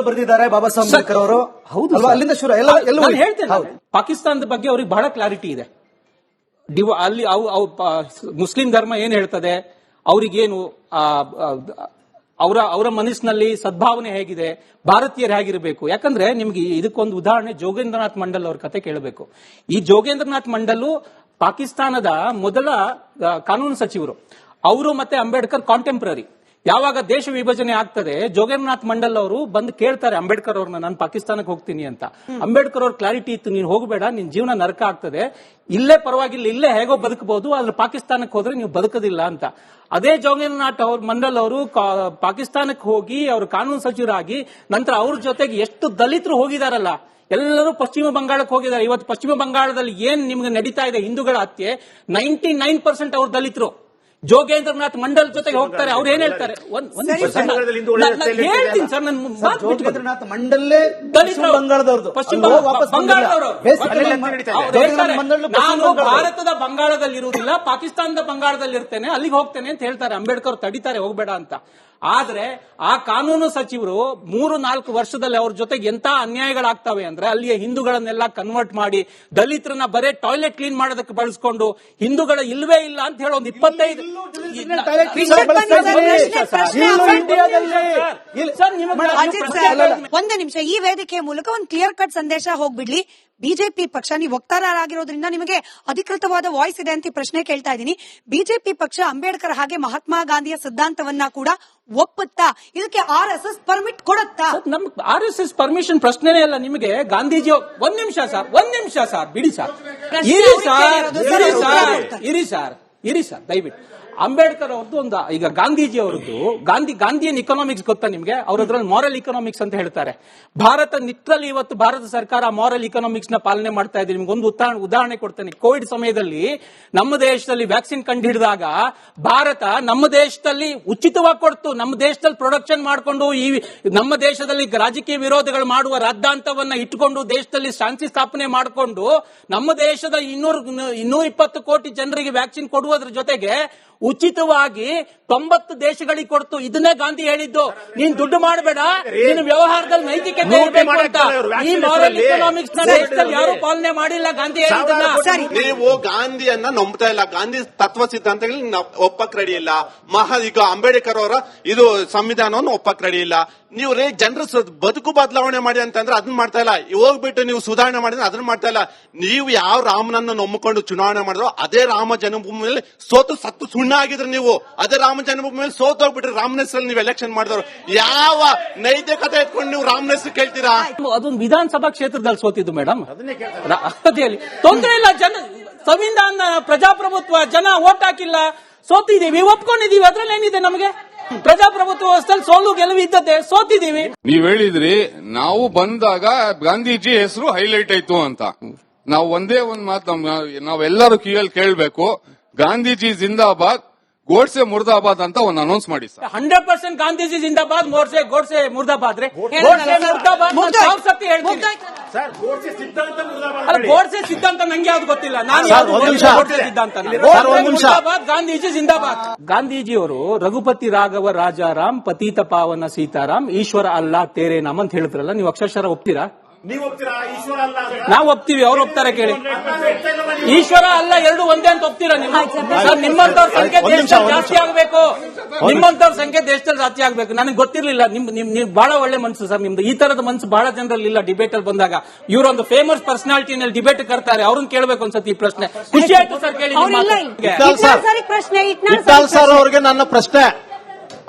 ಬರೆದಿದ್ದಾರೆ ಬಾಬಾ ಸಾಹೇಬ್ ಅಂಬೇಡ್ಕರ್ ಅವರು. ಹೌದು, ಅಲ್ಲಿಂದ ಶುರು ಎಲ್ಲ ಹೇಳ್ತೇನೆ. ಪಾಕಿಸ್ತಾನದ ಬಗ್ಗೆ ಅವ್ರಿಗೆ ಬಹಳ ಕ್ಲಾರಿಟಿ ಇದೆ. ಅಲ್ಲಿ ಮುಸ್ಲಿಂ ಧರ್ಮ ಏನ್ ಹೇಳ್ತದೆ, ಅವ್ರಿಗೇನು ಅವರ ಮನಸ್ಸಿನಲ್ಲಿ ಸದ್ಭಾವನೆ ಹೇಗಿದೆ, ಭಾರತೀಯರು ಹೇಗಿರಬೇಕು. ಯಾಕಂದ್ರೆ ನಿಮ್ಗೆ ಇದಕ್ಕೊಂದು ಉದಾಹರಣೆ ಜೋಗೇಂದ್ರನಾಥ್ ಮಂಡಲ್ ಅವ್ರ ಕತೆ ಕೇಳಬೇಕು. ಈ ಜೋಗೇಂದ್ರನಾಥ್ ಮಂಡಲ್ ಪಾಕಿಸ್ತಾನದ ಮೊದಲ ಕಾನೂನು ಸಚಿವರು. ಅವರು ಮತ್ತೆ ಅಂಬೇಡ್ಕರ್ ಕಾಂಟೆಂಪ್ರರಿ. ಯಾವಾಗ ದೇಶ ವಿಭಜನೆ ಆಗ್ತದೆ, ಜೋಗೇಂದ್ರನಾಥ್ ಮಂಡಲ್ ಅವರು ಬಂದು ಕೇಳ್ತಾರೆ ಅಂಬೇಡ್ಕರ್ ಅವ್ರನ್ನ, ನಾನು ಪಾಕಿಸ್ತಾನಕ್ಕೆ ಹೋಗ್ತೀನಿ ಅಂತ. ಅಂಬೇಡ್ಕರ್ ಅವ್ರ ಕ್ಲಾರಿಟಿ ಇತ್ತು, ನೀನು ಹೋಗಬೇಡ, ನಿನ್ ಜೀವನ ನರಕ ಆಗ್ತದೆ, ಇಲ್ಲೇ ಪರವಾಗಿಲ್ಲ, ಇಲ್ಲೇ ಹೇಗೋ ಬದುಕಬಹುದು, ಆದ್ರೆ ಪಾಕಿಸ್ತಾನಕ್ಕೆ ಹೋದ್ರೆ ನೀವು ಬದುಕೋದಿಲ್ಲ ಅಂತ. ಅದೇ ಜೋಗೇಂದ್ರನಾಥ್ ಮಂಡಲ್ ಅವರು ಪಾಕಿಸ್ತಾನಕ್ಕೆ ಹೋಗಿ ಅವರು ಕಾನೂನು ಸಚಿವರಾಗಿ ನಂತರ ಅವ್ರ ಜೊತೆಗೆ ಎಷ್ಟು ದಲಿತರು ಹೋಗಿದಾರಲ್ಲ, ಎಲ್ಲರೂ ಪಶ್ಚಿಮ ಬಂಗಾಳಕ್ಕೆ ಹೋಗಿದ್ದಾರೆ. ಇವತ್ತು ಪಶ್ಚಿಮ ಬಂಗಾಳದಲ್ಲಿ ಏನ್ ನಿಮ್ಗೆ ನಡೀತಾ ಇದೆ ಹಿಂದೂಗಳ ಹತ್ಯೆ, 99% ಅವ್ರ ದಲಿತರು ಜೋಗೇಂದ್ರನಾಥ್ ಮಂಡಲ್ ಜೊತೆಗೆ ಹೋಗ್ತಾರೆ. ಅವ್ರು ಏನ್ ಹೇಳ್ತಾರೆ, ಹೇಳ್ತೀನಿ ಸರ್, ನನ್ನ ಜೋಗೇಂದ್ರನಾಥ್ ಮಂಡಲ್ಲೇ ಪಶ್ಚಿಮ ಬಂಗಾಳದವರು. ನಾನು ಭಾರತದ ಬಂಗಾಳದಲ್ಲಿ ಇರುವುದಿಲ್ಲ, ಪಾಕಿಸ್ತಾನದ ಬಂಗಾಳದಲ್ಲಿ ಇರ್ತೇನೆ, ಅಲ್ಲಿಗೆ ಹೋಗ್ತೇನೆ ಅಂತ ಹೇಳ್ತಾರೆ. ಅಂಬೇಡ್ಕರ್ ತಡಿತಾರೆ ಹೋಗ್ಬೇಡ ಅಂತ. ಆದ್ರೆ ಆ ಕಾನೂನು ಸಚಿವರು 3-4 ವರ್ಷದಲ್ಲಿ ಅವ್ರ ಜೊತೆಗೆ ಎಂತ ಅನ್ಯಾಯಗಳಾಗ್ತವೆ ಅಂದ್ರೆ, ಅಲ್ಲಿಯ ಹಿಂದೂಗಳನ್ನೆಲ್ಲ ಕನ್ವರ್ಟ್ ಮಾಡಿ ದಲಿತರನ್ನ ಬರೇ ಟಾಯ್ಲೆಟ್ ಕ್ಲೀನ್ ಮಾಡೋದಕ್ಕೆ ಬಳಸ್ಕೊಂಡು ಹಿಂದೂಗಳ ಇಲ್ವೇ ಇಲ್ಲ ಅಂತ ಹೇಳೋ ಒಂದು 25 ಒಂದು ನಿಮಿಷ ಈ ವೇದಿಕೆಯ ಮೂಲಕ ಒಂದು ಕ್ಲಿಯರ್ ಕಟ್ ಸಂದೇಶ ಹೋಗ್ಬಿಡ್ಲಿ. ಬಿಜೆಪಿ ಪಕ್ಷ, ನೀವು ವಕ್ತಾರರಾಗಿರೋದ್ರಿಂದ ನಿಮಗೆ ಅಧಿಕೃತವಾದ ವಾಯ್ಸ್ ಇದೆ ಅಂತ ಪ್ರಶ್ನೆ ಕೇಳ್ತಾ ಇದ್ದೀನಿ. ಬಿಜೆಪಿ ಪಕ್ಷ ಅಂಬೇಡ್ಕರ್ ಹಾಗೆ ಮಹಾತ್ಮ ಗಾಂಧಿಯ ಸಿದ್ಧಾಂತವನ್ನ ಕೂಡ ಒಪ್ಪುತ್ತಾ? ಇದಕ್ಕೆ RSS ಪರ್ಮಿಟ್ ಕೊಡುತ್ತಾ? ನಮ್ RSS ಪರ್ಮಿಷನ್ ಪ್ರಶ್ನೆನೇ ಅಲ್ಲ ನಿಮಗೆ. ಗಾಂಧೀಜಿ ಒಂದ್ ನಿಮಿಷ ಸರ್ ಬಿಡಿ ಸರ್, ಇರಿ ಸರ್ ದಯವಿಟ್ಟು. ಅಂಬೇಡ್ಕರ್ ಅವ್ರದ್ದು ಒಂದು, ಈಗ ಗಾಂಧೀಜಿ ಅವರದ್ದು ಗಾಂಧಿಯನ್ ಇಕನಾಮಿಕ್ಸ್ ಗೊತ್ತಾ ನಿಮ್ಗೆ? ಅವ್ರದ್ರಲ್ಲಿ ಮಾರಲ್ ಇಕನಾಮಿಕ್ಸ್ ಅಂತ ಹೇಳ್ತಾರೆ. ಭಾರತ ನಿಟ್ರಲ್ಲಿ ಇವತ್ತು ಭಾರತ ಸರ್ಕಾರ ಮಾರಲ್ ಇಕನಾಮಿಕ್ಸ್ ನ ಪಾಲನೆ ಮಾಡ್ತಾ ಇದೆ. ನಿಮ್ಗೊಂದು ಉದಾಹರಣೆ ಕೊಡ್ತೇನೆ. ಕೋವಿಡ್ ಸಮಯದಲ್ಲಿ ನಮ್ಮ ದೇಶದಲ್ಲಿ ವ್ಯಾಕ್ಸಿನ್ ಕಂಡು ಹಿಡಿದಾಗ ಭಾರತ ನಮ್ಮ ದೇಶದಲ್ಲಿ ಉಚಿತವಾಗಿ ಕೊಡ್ತು. ನಮ್ಮ ದೇಶದಲ್ಲಿ ಪ್ರೊಡಕ್ಷನ್ ಮಾಡಿಕೊಂಡು ಈ ನಮ್ಮ ದೇಶದಲ್ಲಿ ರಾಜಕೀಯ ವಿರೋಧಿಗಳು ಮಾಡುವ ರಾದ್ದಾಂತವನ್ನ ಇಟ್ಟುಕೊಂಡು ದೇಶದಲ್ಲಿ ಶಾಂತಿ ಸ್ಥಾಪನೆ ಮಾಡಿಕೊಂಡು ನಮ್ಮ ದೇಶದ 220 ಕೋಟಿ ಜನರಿಗೆ ವ್ಯಾಕ್ಸಿನ್ ಕೊಡುವುದರ ಜೊತೆಗೆ ಉಚಿತವಾಗಿ 90 ದೇಶಗಳಿಗೆ ಕೊಡ್ತು. ಇದನ್ನೇ ಗಾಂಧಿ ಹೇಳಿದ್ದು, ನೀನ್ ದುಡ್ಡು ಮಾಡಬೇಡ, ನೀನು ವ್ಯವಹಾರದಲ್ಲಿ ನೈತಿಕತೆ ಇರಬೇಕು ಅಂತ. ಈ ಮಾರಲ್ ಇಕನಾಮಿಕ್ಸ್ ನ ದೇಶದಲ್ಲಿ ಯಾರು ಪಾಲನೆ ಮಾಡಿಲ್ಲ ಗಾಂಧಿ ಹೇಳಿದ್ದನ್ನ. ನೀವು ಗಾಂಧಿಯನ್ನ ನಂಬ್ತಾ ಇಲ್ಲ, ಗಾಂಧಿ ತತ್ವ ಸಿದ್ಧಾಂತಗಳನ್ನ ಒಪ್ಪಕ್ ರೆಡಿ ಇಲ್ಲ. ಈಗ ಅಂಬೇಡ್ಕರ್ ಅವರ ಇದು ಸಂವಿಧಾನವನ್ನು ಒಪ್ಪಕ್ ರೆಡಿ ಇಲ್ಲ. ನೀವು ಜನರ ಬದುಕು ಬದಲಾವಣೆ ಮಾಡಿ ಅಂತಂದ್ರೆ ಅದನ್ನ ಮಾಡ್ತಾ ಇಲ್ಲ. ಹೋಗ್ಬಿಟ್ಟು ನೀವು ಸುಧಾರಣೆ ಮಾಡಿದ್ರೆ ಅದನ್ನ ಮಾಡ್ತಾ ಇಲ್ಲ. ನೀವು ಯಾವ ರಾಮನನ್ನು ನಂಬಿಕೊಂಡು ಚುನಾವಣೆ ಮಾಡಿದ್ರು ಅದೇ ರಾಮ ಜನ್ಮಭೂಮಿಯಲ್ಲಿ ಸತ್ತು ಸುಣ್ಣ ಆಗಿದ್ರೆ, ನೀವು ಅದೇ ರಾಮ ಜನ್ಮಭೂಮಿಯಲ್ಲಿ ಹೋಗ್ಬಿಟ್ರೆ ರಾಮನ ಹೆಸರಲ್ಲಿ ನೀವು ಎಲೆಕ್ಷನ್ ಮಾಡಿದವರು. ಯಾವ ನೈತಿಕತೆ ಇಟ್ಕೊಂಡು ನೀವು ರಾಮನ ಹೆಸರು ಕೇಳ್ತೀರಾ? ಅದೊಂದು ವಿಧಾನಸಭಾ ಕ್ಷೇತ್ರದಲ್ಲಿ ಸೋತಿದ್ದು ಮೇಡಮ್. ತೊಂದರೆ ಇಲ್ಲ, ಸಂವಿಧಾನ ಪ್ರಜಾಪ್ರಭುತ್ವ, ಜನ ಓಟ್ ಹಾಕಿಲ್ಲ, ಸೋತಿದೀವಿ, ಒಪ್ಕೊಂಡಿದೀವಿ. ಅದ್ರಲ್ಲಿ ಏನಿದೆ ನಮಗೆ? ಪ್ರಜಾಪ್ರಭುತ್ವ ವ್ಯವಸ್ಥೆಯಲ್ಲಿ ಸೋಲು ಗೆಲುವು ಇದ್ದದ್ದೇ, ಸೋತಿದೀವಿ. ನೀವ್ ಹೇಳಿದ್ರಿ ನಾವು ಬಂದಾಗ ಗಾಂಧೀಜಿ ಹೆಸರು ಹೈಲೈಟ್ ಆಯ್ತು ಅಂತ. ನಾವು ಒಂದೇ ಒಂದ್ ಮಾತು ನಾವೆಲ್ಲರೂ ಕಿವಿಯಲ್ಲಿ ಕೇಳಬೇಕು, ಗಾಂಧೀಜಿ ಜಿಂದಾಬಾದ್, ಗೋಡ್ಸೆ ಮುರ್ದಾಬಾದ್ ಅಂತ ಒಂದು ಅನೌನ್ಸ್ ಮಾಡಿ ಸರ್. 100% ಗಾಂಧೀಜಿ ಜಿಂದಾಬಾದ್, ಗೋಡ್ಸೆ ಮುರ್ದಾಬಾದ್ ರೀ. ಗೋಡ್ಸೆ ಸಿದ್ಧಾಂತ ನಂಗೆ ಯಾವ್ದು ಗೊತ್ತಿಲ್ಲ. ನಾನು ಗೋಡ್ಸೆ ಸಿದ್ಧಾಂತ ಗಾಂಧೀಜಿ ಜಿಂದಾಬಾದ್. ಗಾಂಧೀಜಿಯವರು ರಘುಪತಿ ರಾಘವ ರಾಜಾರಾಮ್ ಪತೀತ ಪಾವನ ಸೀತಾರಾಮ್ ಈಶ್ವರ ಅಲ್ಲಾ ತೇರೆ ನಾಮ್ ಅಂತ ಹೇಳಿದ್ರಲ್ಲ, ನೀವು ಅಕ್ಷರಶಃ ಒಪ್ತೀರಾ? ನಾವು ಒಪ್ತೀವಿ, ಅವ್ರು ಒಪ್ತಾರೆ ಕೇಳಿ. ಈಶ್ವರ ಅಲ್ಲ ಎರಡು ಒಂದೇ ಅಂತ ಒಪ್ತೀರಾ ನೀವು? ನಿಮ್ಮಂತವ್ರ ಸಂಖ್ಯೆ ದೇಶದಲ್ಲಿ ಜಾಸ್ತಿ ಆಗಬೇಕು, ನಿಮ್ಮಂತವ್ರ ಸಂಖ್ಯೆ ದೇಶದಲ್ಲಿ ಜಾಸ್ತಿ ಆಗಬೇಕು. ನನಗೆ ಗೊತ್ತಿರ್ಲಿಲ್ಲ. ನೀವು ಬಹಳ ಒಳ್ಳೆ ಮನಸ್ಸು ಸರ್ ನಿಮ್ದು. ಈ ತರದ ಮನಸ್ಸು ಬಹಳ ಜನರಲ್ಲಿ ಇಲ್ಲ. ಡಿಬೇಟ್ ಅಲ್ಲಿ ಬಂದಾಗ ಇವರೊಂದು ಫೇಮಸ್ ಪರ್ಸನಾಲಿಟಿನಲ್ಲಿ ಡಿಬೇಟ್ ಕರ್ತಾರೆ, ಅವ್ರನ್ನ ಕೇಳಬೇಕು ಅನ್ಸುತ್ತೆ ಈ ಪ್ರಶ್ನೆ. ಖುಷಿ ಆಯ್ತು ಸರ್ ಕೇಳಿ. ಸರ್ ಅವ್ರಿಗೆ ನನ್ನ ಪ್ರಶ್ನೆ,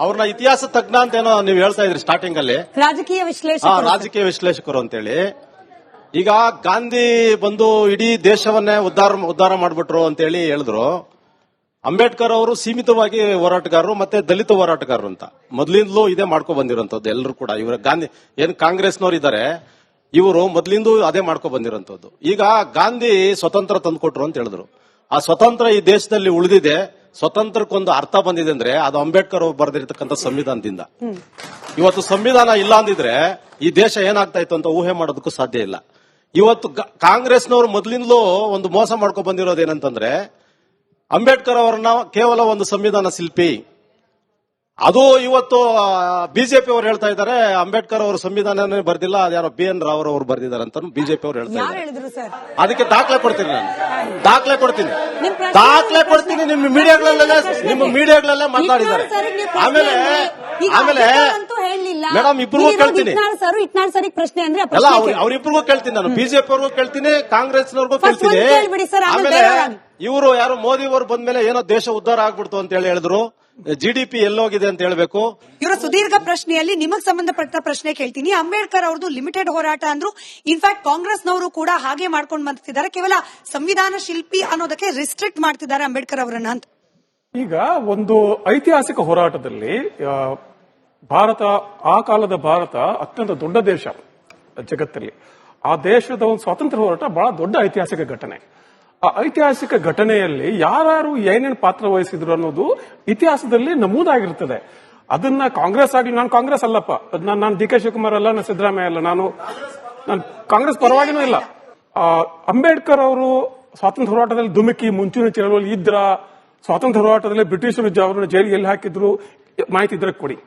ಅವ್ರನ್ನ ಇತಿಹಾಸ ತಜ್ಞ ಅಂತ ಏನೋ ನೀವು ಹೇಳ್ತಾ ಇದ್ರಿ ಸ್ಟಾರ್ಟಿಂಗ್ ಅಲ್ಲಿ, ರಾಜಕೀಯ ವಿಶ್ಲೇಷಕರು ಅಂತೇಳಿ. ಈಗ ಗಾಂಧಿ ಬಂದು ಇಡೀ ದೇಶವನ್ನೇ ಉದ್ಧಾರ ಮಾಡ್ಬಿಟ್ರು ಅಂತೇಳಿ ಹೇಳಿದ್ರು. ಅಂಬೇಡ್ಕರ್ ಅವರು ಸೀಮಿತವಾಗಿ ಹೋರಾಟಗಾರರು ಮತ್ತೆ ದಲಿತ ಹೋರಾಟಗಾರರು ಅಂತ ಮೊದಲಿಂದಲೂ ಇದೇ ಮಾಡ್ಕೊ ಬಂದಿರೋಂಥದ್ದು. ಎಲ್ಲರೂ ಕೂಡ ಇವರು ಗಾಂಧಿ ಏನ್ ಕಾಂಗ್ರೆಸ್ನವ್ರು ಇದ್ದಾರೆ, ಇವರು ಮೊದಲಿಂದ ಅದೇ ಮಾಡ್ಕೊ ಬಂದಿರೋಂಥದ್ದು. ಈಗ ಗಾಂಧಿ ಸ್ವತಂತ್ರ ತಂದುಕೊಟ್ರು ಅಂತ ಹೇಳಿದ್ರು. ಆ ಸ್ವತಂತ್ರ ಈ ದೇಶದಲ್ಲಿ ಉಳಿದಿದೆ, ಸ್ವತಂತ್ರಕ್ಕೊಂದು ಅರ್ಥ ಬಂದಿದೆ ಅಂದ್ರೆ ಅದು ಅಂಬೇಡ್ಕರ್ ಬರೆದಿರ್ತಕ್ಕಂಥ ಸಂವಿಧಾನದಿಂದ. ಇವತ್ತು ಸಂವಿಧಾನ ಇಲ್ಲ ಅಂದಿದ್ರೆ ಈ ದೇಶ ಏನಾಗ್ತಾ ಇತ್ತು ಅಂತ ಊಹೆ ಮಾಡೋದಕ್ಕೂ ಸಾಧ್ಯ ಇಲ್ಲ. ಇವತ್ತು ಕಾಂಗ್ರೆಸ್ನವರು ಮೊದಲಿಂದಲೂ ಒಂದು ಮೋಸ ಮಾಡ್ಕೊಂಡು ಬಂದಿರೋದೇನಂತಂದ್ರೆ, ಅಂಬೇಡ್ಕರ್ ಅವರನ್ನ ಕೇವಲ ಒಂದು ಸಂವಿಧಾನ ಶಿಲ್ಪಿ, ಅದು ಇವತ್ತು ಬಿಜೆಪಿ ಅವರು ಹೇಳ್ತಾ ಇದ್ದಾರೆ ಅಂಬೇಡ್ಕರ್ ಅವರು ಸಂವಿಧಾನನೇ ಬರ್ದಿಲ್ಲ, ಅದ್ಯಾರೋ BN ರಾವ್ ಅವರು ಬರ್ದಿದ್ದಾರೆ ಅಂತ ಬಿಜೆಪಿ ಅವರು ಹೇಳ್ತಾ ಯಾರು ಇದ್ದಾರೆ. ಹೇಳಿದ್ರು ಸರ್? ಅದಕ್ಕೆ ದಾಖಲೆ ಕೊಡ್ತೀನಿ ನಾನು, ದಾಖಲೆ ಕೊಡ್ತೀನಿ ನಿಮ್ಮ ಮೀಡಿಯಾಗಳಲ್ಲೇ ಮಾತಾಡಿದ್ದಾರೆ. ಆಮೇಲೆ ಮೇಡಮ್ ಇಬ್ರಿಗೂ ಕೇಳ್ತೀನಿ, ಅಲ್ಲ ಅವ್ರಿಬ್ರಿಗೂ ಕೇಳ್ತೀನಿ ನಾನು, ಬಿಜೆಪಿ ಅವ್ರಿಗೂ ಕೇಳ್ತೀನಿ, ಕಾಂಗ್ರೆಸ್ನವ್ರಿಗೂ ಕೇಳ್ತೀನಿ. ಆಮೇಲೆ ಇವರು ಯಾರು ಮೋದಿ ಅವರು ಬಂದ್ಮೇಲೆ ಏನೋ ದೇಶ ಉದ್ಧಾರ ಆಗ್ಬಿಡ್ತು ಅಂತ ಹೇಳಿದ್ರು, GDP ಎಲ್ಲೋಗಿದೆ ಅಂತ ಹೇಳ್ಬೇಕು. ಇವರ ಸುದೀರ್ಘ ಪ್ರಶ್ನೆಯಲ್ಲಿ ನಿಮಗ್ ಸಂಬಂಧಪಟ್ಟ ಪ್ರಶ್ನೆ ಕೇಳ್ತೀನಿ. ಅಂಬೇಡ್ಕರ್ ಅವ್ರದ್ದು ಲಿಮಿಟೆಡ್ ಹೋರಾಟ ಅಂದ್ರು, ಇನ್ಫ್ಯಾಕ್ಟ್ ಕಾಂಗ್ರೆಸ್ನವರು ಕೂಡ ಹಾಗೆ ಮಾಡ್ಕೊಂಡು ಬಂದಿದ್ದಾರೆ, ಕೇವಲ ಸಂವಿಧಾನ ಶಿಲ್ಪಿ ಅನ್ನೋದಕ್ಕೆ ರಿಸ್ಟ್ರಿಕ್ಟ್ ಮಾಡ್ತಿದ್ದಾರೆ ಅಂಬೇಡ್ಕರ್ ಅವರನ್ನ ಅಂತ. ಈಗ ಒಂದು ಐತಿಹಾಸಿಕ ಹೋರಾಟದಲ್ಲಿ ಭಾರತ, ಆ ಕಾಲದ ಭಾರತ ಅತ್ಯಂತ ದೊಡ್ಡ ದೇಶ ಜಗತ್ತಲ್ಲಿ. ಆ ದೇಶದ ಒಂದು ಸ್ವಾತಂತ್ರ್ಯ ಹೋರಾಟ ಬಹಳ ದೊಡ್ಡ ಐತಿಹಾಸಿಕ ಘಟನೆ. ಆ ಐತಿಹಾಸಿಕ ಘಟನೆಯಲ್ಲಿ ಯಾರು ಏನೇನು ಪಾತ್ರ ವಹಿಸಿದ್ರು ಅನ್ನೋದು ಇತಿಹಾಸದಲ್ಲಿ ನಮೂದಾಗಿರ್ತದೆ. ಅದನ್ನ ಕಾಂಗ್ರೆಸ್ ಆಗ್ಲಿ, ನಾನು ಕಾಂಗ್ರೆಸ್ ಅಲ್ಲಪ್ಪ, ನಾನು DK ಶಿವಕುಮಾರ್ ಅಲ್ಲ, ನಾನು ಸಿದ್ದರಾಮಯ್ಯ ಅಲ್ಲ, ನಾನು ಕಾಂಗ್ರೆಸ್ ಪರವಾಗಿನೂ ಇಲ್ಲ. ಅಂಬೇಡ್ಕರ್ ಅವರು ಸ್ವಾತಂತ್ರ್ಯ ಹೋರಾಟದಲ್ಲಿ ಧುಮುಕಿ ಮುಂಚೂಣಿ ಚಳವಳಿ ಇದ್ರ, ಸ್ವಾತಂತ್ರ್ಯ ಹೋರಾಟದಲ್ಲಿ ಬ್ರಿಟಿಷರು ಅವರನ್ನು ಜೈಲಿಗೆ ಎಲ್ಲಿ ಹಾಕಿದ್ರು ಮಾಹಿತಿ ಇದ್ರೆ ಕೊಡಿ.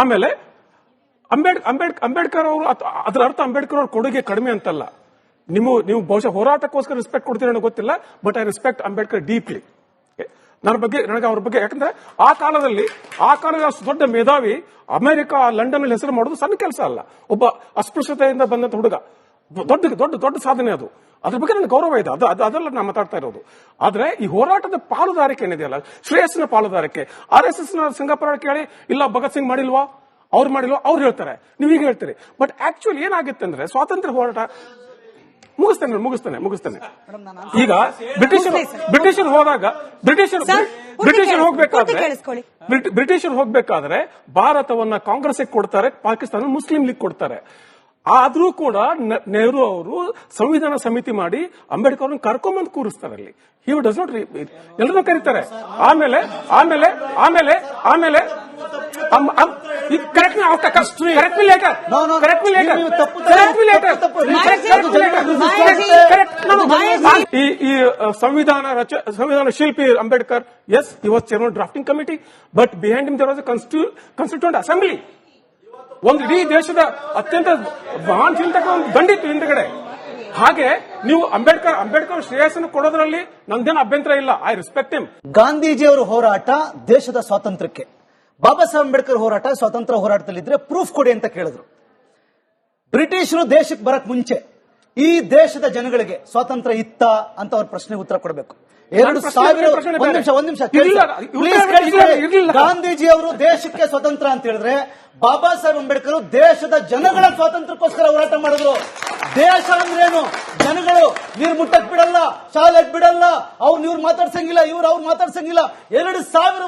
ಆಮೇಲೆ ಅಂಬೇಡ್ಕರ್ ಅವರು, ಅದರ ಅರ್ಥ ಅಂಬೇಡ್ಕರ್ ಅವ್ರ ಕೊಡುಗೆ ಕಡಿಮೆ ಅಂತಲ್ಲ. ನೀವು ಬಹುಶಃ ಹೋರಾಟಕ್ಕೋಸ್ಕರ ರೆಸ್ಪೆಕ್ಟ್ ಕೊಡ್ತೀರಿ ನನಗೆ ಗೊತ್ತಿಲ್ಲ, but I respect Ambedkar deeply. ನನಗೆ ಅವ್ರ ಬಗ್ಗೆ, ಯಾಕಂದ್ರೆ ಆ ಕಾಲದಲ್ಲಿ ಅಷ್ಟು ದೊಡ್ಡ ಮೇಧಾವಿ, ಅಮೆರಿಕ ಲಂಡನ್ ಅಲ್ಲಿ ಹೆಸರು ಮಾಡೋದು ಸಣ್ಣ ಕೆಲಸ ಅಲ್ಲ. ಒಬ್ಬ ಅಸ್ಪೃಶ್ಯತೆಯಿಂದ ಬಂದಂತ ಹುಡುಗ, ದೊಡ್ಡ ಸಾಧನೆ ಅದು. ಅದ್ರ ಬಗ್ಗೆ ನನಗೆ ಗೌರವ ಇದೆ, ಅದೆಲ್ಲ ನಾನು ಮಾತಾಡ್ತಾ ಇರೋದು. ಆದ್ರೆ ಈ ಹೋರಾಟದ ಪಾಲುದಾರಿಕೆ ಏನಿದೆಯಲ್ಲ, ಶ್ರೇಯಸ್ಸಿನ ಪಾಲುದಾರಿಕೆ, RSS ಸಿಂಗಾಪುರ ಕೇಳಿ, ಇಲ್ಲ ಭಗತ್ ಸಿಂಗ್ ಮಾಡಿಲ್ವಾ, ಅವ್ರು ಮಾಡಿಲ್ವಾ, ಅವ್ರು ಹೇಳ್ತಾರೆ, ನೀವು ಈಗ ಹೇಳ್ತೀರಿ. ಬಟ್ ಆಕ್ಚುಲಿ ಏನಾಗುತ್ತೆ ಅಂದ್ರೆ, ಸ್ವಾತಂತ್ರ್ಯ ಹೋರಾಟ ಮುಗಿಸ್ತೇನೆ. ಈಗ ಬ್ರಿಟಿಷರು ಹೋದಾಗ, ಬ್ರಿಟಿಷರು ಹೋಗ್ಬೇಕಾದ್ರೆ ಭಾರತವನ್ನ ಕಾಂಗ್ರೆಸ್ ಕೊಡ್ತಾರೆ, ಪಾಕಿಸ್ತಾನ ಮುಸ್ಲಿಂ ಲೀಗ್ ಕೊಡ್ತಾರೆ. ಆದ್ರೂ ಕೂಡ ನೆಹರು ಅವರು ಸಂವಿಧಾನ ಸಮಿತಿ ಮಾಡಿ ಅಂಬೇಡ್ಕರ್ ಅವ್ರನ್ನ ಕರ್ಕೊಂಬಂದು ಕೂರಿಸ್ತಾರೆ ಅಲ್ಲಿ. ಹಿ ಡಸ್ ನಾಟ್, ಎಲ್ಲರೂ ಕರೀತಾರೆ. ಆಮೇಲೆ ಈ ಸಂವಿಧಾನ ಶಿಲ್ಪಿ Ambedkar, yes, he was chairman drafting committee, but behind him there was a constituent assembly. ಒಂದು ಇಡೀ ದೇಶದ ಅತ್ಯಂತ ಮಹಾನ್ ಚಿಂತಕ ಒಂದು ದಂಡಿತ್ತು ಹಿಂದಗಡೆ. ಹಾಗೆ ನೀವು ಅಂಬೇಡ್ಕರ್ ಶ್ರೇಯಸ್ಸನ್ನು ಕೊಡೋದ್ರಲ್ಲಿ ನಂದೇನು ಅಭ್ಯಂತರ ಇಲ್ಲ, ಐ ರೆಸ್ಪೆಕ್ಟ್ ಹಿಮ್. ಗಾಂಧೀಜಿಯವರ ಹೋರಾಟ ದೇಶದ ಸ್ವಾತಂತ್ರ್ಯಕ್ಕೆ, ಬಾಬಾ ಸಾಹೇಬ್ ಅಂಬೇಡ್ಕರ್ ಹೋರಾಟ ಸ್ವಾತಂತ್ರ್ಯ ಹೋರಾಟದಲ್ಲಿದ್ರೆ ಪ್ರೂಫ್ ಕೊಡಿ ಅಂತ ಕೇಳಿದ್ರು. ಬ್ರಿಟಿಷರು ದೇಶಕ್ಕೆ ಬರಕ್ ಮುಂಚೆ ಈ ದೇಶದ ಜನಗಳಿಗೆ ಸ್ವಾತಂತ್ರ್ಯ ಇತ್ತ ಅಂತ ಅವ್ರ ಪ್ರಶ್ನೆಗೆ ಉತ್ತರ ಕೊಡಬೇಕು. 2000 ಒಂದ್ ನಿಮಿಷ ಗಾಂಧೀಜಿಯವರು ದೇಶಕ್ಕೆ ಸ್ವಾತಂತ್ರ್ಯ ಅಂತ ಹೇಳಿದ್ರೆ, ಬಾಬಾ ಸಾಹೇಬ್ ಅಂಬೇಡ್ಕರ್ ದೇಶದ ಜನಗಳ ಸ್ವಾತಂತ್ರ್ಯಕ್ಕೋಸ್ಕರ ಹೋರಾಟ ಮಾಡಿದ್ರು. ದೇಶ ಅಂದ್ರೇನು? ಜನಗಳು. ನೀರು ಮುಟ್ಟಕ್ ಬಿಡಲ್ಲ, ಶಾಲೆಗೆ ಬಿಡಲ್ಲ, ಅವ್ರು ಮಾತಾಡ್ಸಂಗಿಲ್ಲ, ಅವ್ರು ಮಾತಾಡ್ಸಂಗಿಲ್ಲ. 2000